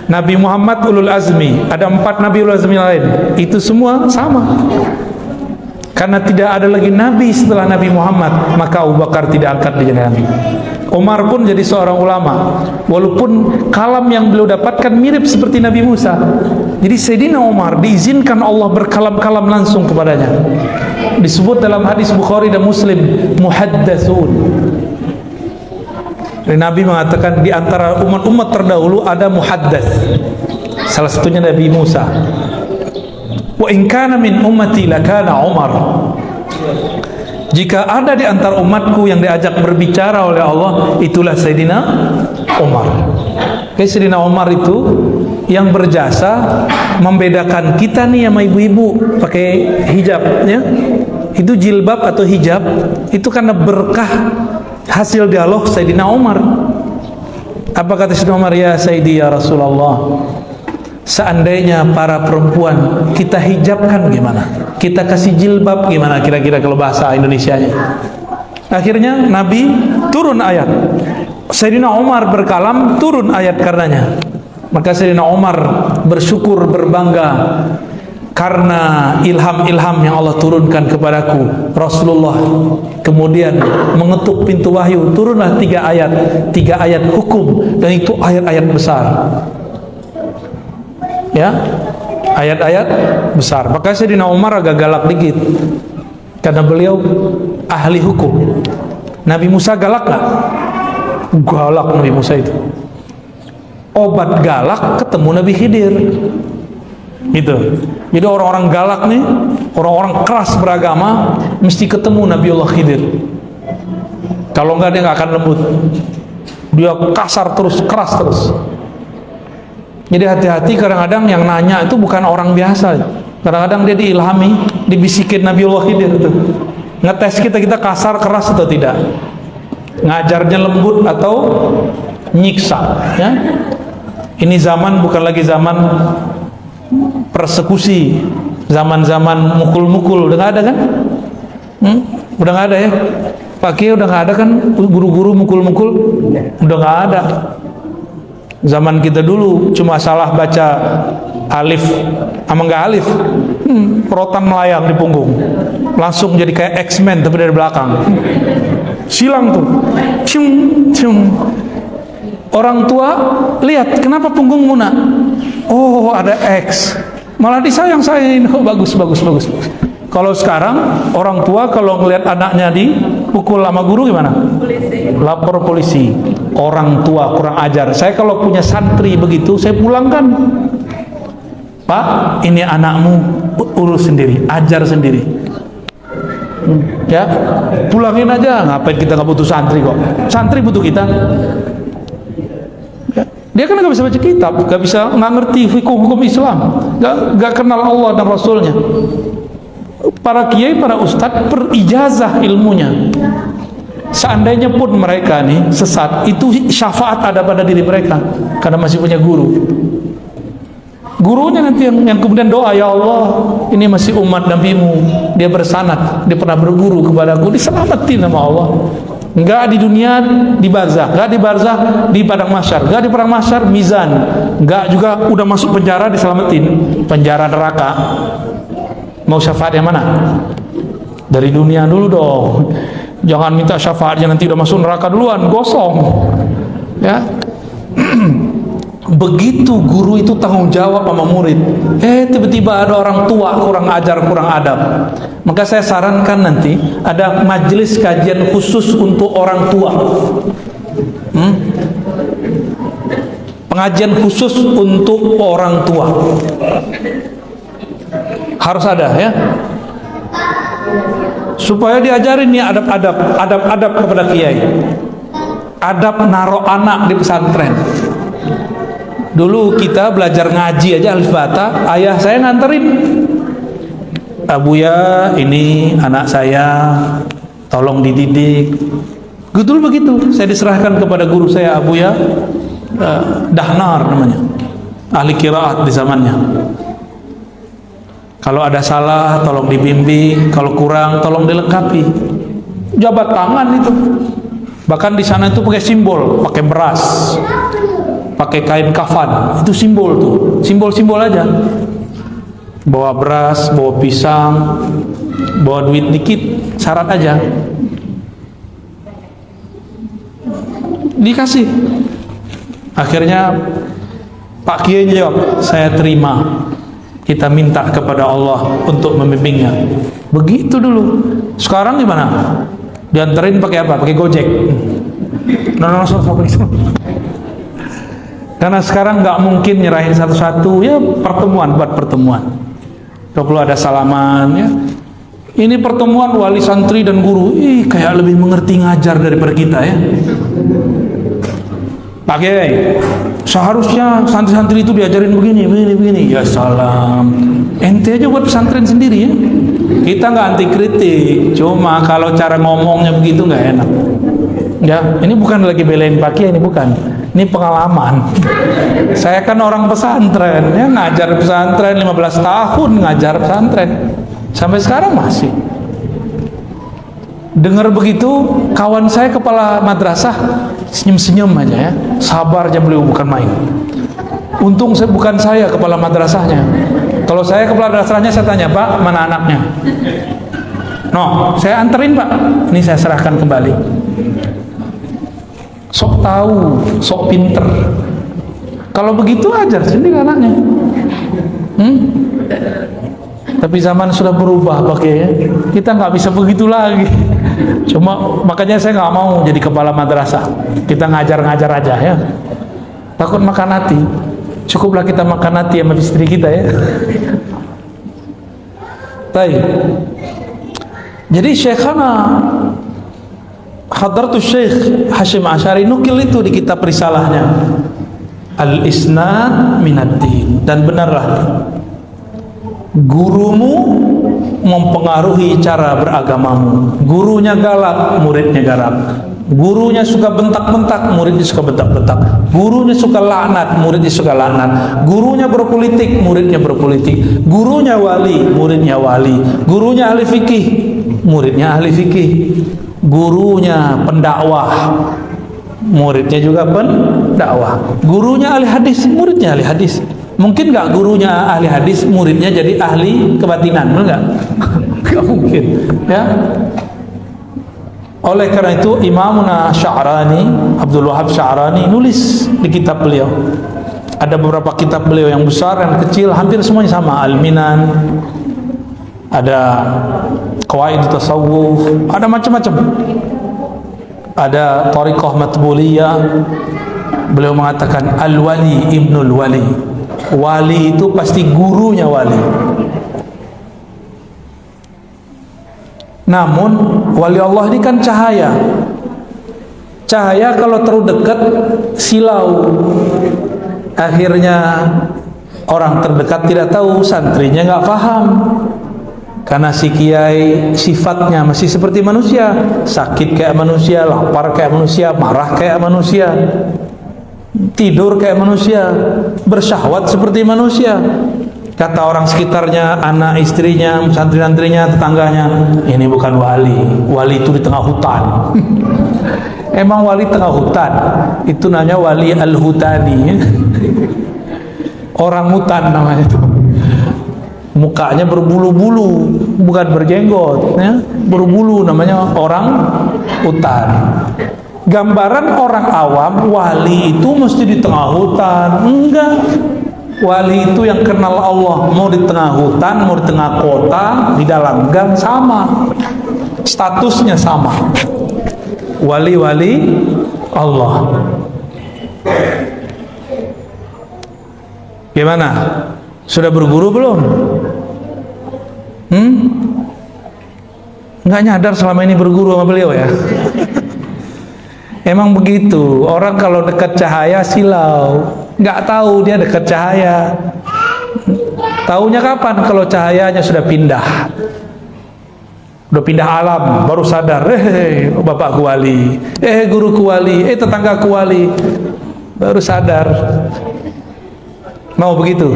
Nabi Muhammad ulul azmi, ada 4 Nabi ulul azmi lain, itu semua sama. Karena tidak ada lagi Nabi setelah Nabi Muhammad, maka Abu Bakar tidak angkat menjadi Nabi. Umar pun jadi seorang ulama, walaupun kalam yang beliau dapatkan mirip seperti Nabi Musa. Jadi Sayyidina Umar diizinkan Allah berkalam-kalam langsung kepadanya. Disebut dalam hadis Bukhari dan Muslim, muhaddatsun. Nabi mengatakan di antara umat-umat terdahulu ada muhaddats. Salah satunya Nabi Musa. Wa in kana min ummati lakana Umar. Jika ada di antara umatku yang diajak berbicara oleh Allah, itulah Sayyidina Umar. Sayyidina Umar itu yang berjasa membedakan kita nih sama ibu-ibu pakai hijab, ya. Itu jilbab atau hijab itu karena berkah hasil dialog Sayyidina Umar. Apa kata Sayyidina Umar? Ya Sayyidi ya Rasulullah, seandainya para perempuan kita hijabkan gimana? Kita kasih jilbab gimana kira-kira kalau bahasa Indonesianya? Akhirnya Nabi turun ayat. Sayyidina Umar berkalam, turun ayat karenanya. Maka Sayyidina Umar bersyukur, berbangga karena ilham-ilham yang Allah turunkan kepadaku. Rasulullah kemudian mengetuk pintu wahyu, turunlah 3 ayat hukum, dan itu ayat-ayat besar. Ya, ayat-ayat besar. Maka Sayyidina Umar agak galak dikit karena beliau ahli hukum. Nabi Musa galak gak? Galak Nabi Musa itu. Obat galak ketemu Nabi Khidir. Gitu. Jadi orang-orang galak nih, orang-orang keras beragama, mesti ketemu Nabiullah Khidir. Kalau enggak dia nggak akan lembut. Dia kasar terus, keras terus. Jadi hati-hati, kadang-kadang yang nanya itu bukan orang biasa. Kadang-kadang dia diilhami, dibisikin Nabiullah Khidir itu. Ngetes kita kasar, keras atau tidak. Ngajarnya lembut atau nyiksa, ya. Ini zaman bukan lagi zaman persekusi, zaman-zaman mukul-mukul. Udah nggak ada kan? Udah nggak ada ya? Pak Kiai udah nggak ada kan? Guru-guru mukul-mukul udah nggak ada. Zaman kita dulu cuma salah baca alif sama nggak alif, rotan melayang di punggung, langsung jadi kayak X-Men tapi dari belakang, silang tuh, cium cium. Orang tua lihat, kenapa punggungmu nak? Oh ada X, malah disayang-sayangin. Oh, bagus. Kalau sekarang orang tua kalau ngelihat anaknya dipukul sama guru gimana? Polisi. Lapor polisi. Orang tua kurang ajar. Saya kalau punya santri begitu, saya pulangkan. Pak, ini anakmu, urus sendiri, ajar sendiri. Ya, pulangin aja. Ngapain kita nggak butuh santri kok? Santri butuh kita. Dia kan nggak bisa baca kitab, nggak ngerti hukum Islam, nggak kenal Allah dan Rasulnya. Para kiai, para ustadz berijazah ilmunya. Seandainya pun mereka nih sesat, itu syafaat ada pada diri mereka karena masih punya guru. Gurunya nanti yang kemudian doa, ya Allah, ini masih umat Nabi-Mu, dia bersanad, dia pernah berguru kepadaku, diselamatin sama Allah. Enggak di dunia, di barzakh, enggak di barzakh, di padang mahsyar, enggak di padang mahsyar mizan, enggak juga udah masuk penjara diselamatin, penjara neraka. Mau syafaat yang mana? Dari dunia dulu dong. Jangan minta syafaatnya nanti udah masuk neraka duluan, gosong. Ya. Begitu guru itu tanggung jawab sama murid. Tiba-tiba ada orang tua kurang ajar, kurang adab. Maka saya sarankan nanti ada majelis kajian khusus untuk orang tua. Pengajian khusus untuk orang tua. Harus ada ya. Supaya diajarin nih adab kepada kiai. Adab naruh anak di pesantren. Dulu kita belajar ngaji aja alif bata, ayah saya nganterin. Abuya, ini anak saya, tolong dididik. Betul begitu. Saya diserahkan kepada guru saya, Abuya Dahnar namanya, ahli qiraat di zamannya. Kalau ada salah, tolong dibimbing. Kalau kurang, tolong dilengkapi. Jabat tangan itu. Bahkan di sana itu pakai simbol, pakai beras. pakai kain kafan, itu simbol tuh, simbol-simbol aja. Bawa beras, bawa pisang, bawa duit dikit, syarat aja. Dikasih. Akhirnya Pak Kiai jawab, saya terima. Kita minta kepada Allah untuk membimbingnya. Begitu dulu. Sekarang gimana? Dianterin pakai apa? Pakai Gojek. Karena sekarang nggak mungkin nyerahin satu-satu, ya pertemuan buat pertemuan. Kalau ada salaman, ya. Ini pertemuan wali santri dan guru, kayak lebih mengerti ngajar daripada kita ya. Pak Kiai, seharusnya santri-santri itu diajarin begini. Ya salam. Ente aja buat pesantren sendiri ya. Kita nggak anti kritik, cuma kalau cara ngomongnya begitu nggak enak. Ya, ini bukan lagi belain Pak Kiai, ini bukan. Ini pengalaman. Saya kan orang pesantren, ya ngajar pesantren 15 tahun ngajar pesantren. Sampai sekarang masih. Dengar begitu, kawan saya kepala madrasah senyum-senyum aja ya. Sabar aja beliau, bukan main. Untung bukan saya kepala madrasahnya. Kalau saya kepala madrasahnya, saya tanya, Pak, mana anaknya? No, saya anterin Pak. Ini saya serahkan kembali. Sok tahu, sok pinter. Kalau begitu ajar sendiri anaknya. Tapi zaman sudah berubah pakai, kita nggak bisa begitu lagi. Cuma makanya saya nggak mau jadi kepala madrasah. Kita ngajar-ngajar aja ya. Takut makan hati. Cukuplah kita makan hati sama istri kita ya. Baik. Jadi Syekhana Hadratus Syekh Hashim Asy'ari nukil itu di kitab risalahnya Al-Isnad Minad-Din. Dan benarlah, gurumu mempengaruhi cara beragamamu. Gurunya galak, muridnya galak. Gurunya suka bentak-bentak, muridnya suka bentak-bentak. Gurunya suka laknat, muridnya suka laknat. Gurunya berpolitik, muridnya berpolitik. Gurunya wali, muridnya wali. Gurunya ahli fikih, muridnya ahli fikih. Gurunya pendakwah, muridnya juga pendakwah. Gurunya ahli hadis, muridnya ahli hadis. Mungkin nggak gurunya ahli hadis, muridnya jadi ahli kebatinan, benar nggak? Nggak mungkin, ya. Oleh karena itu Imamuna Sya'rani, Abdul Wahab Sya'rani nulis di kitab beliau. Ada beberapa kitab beliau yang besar dan kecil, hampir semuanya sama. Al-Minan, ada Qawaid Tasawuf, ada macam-macam. Ada Thariqah Matbuliyah. Beliau mengatakan Al-Wali Ibnul Wali. Wali itu pasti gurunya wali. Namun wali Allah ini kan cahaya. Cahaya kalau terlalu dekat silau. Akhirnya orang terdekat tidak tahu, santrinya nggak paham. Karena si kiai sifatnya masih seperti manusia, sakit kayak manusia, lapar kayak manusia, marah kayak manusia, tidur kayak manusia, bersyahwat seperti manusia. Kata orang sekitarnya, anak istrinya, santri-santrinya, tetangganya, ini bukan wali. Wali itu di tengah hutan. Emang wali tengah hutan? Itu namanya wali al-hutani. Orang hutan namanya itu. Mukanya berbulu-bulu, bukan berjenggot, ya. Berbulu, namanya orang hutan. Gambaran orang awam, wali itu mesti di tengah hutan. Enggak. Wali itu yang kenal Allah, mau di tengah hutan, mau di tengah kota, di dalam gang, sama. Statusnya sama. Wali-wali Allah. Gimana? Sudah berguru belum? Nggak nyadar selama ini berguru sama beliau ya? Emang begitu, orang kalau dekat cahaya silau, nggak tahu dia dekat cahaya. Taunya kapan? Kalau cahayanya sudah pindah alam, baru sadar, bapakku wali, guruku wali, tetanggaku wali, baru sadar. Mau begitu?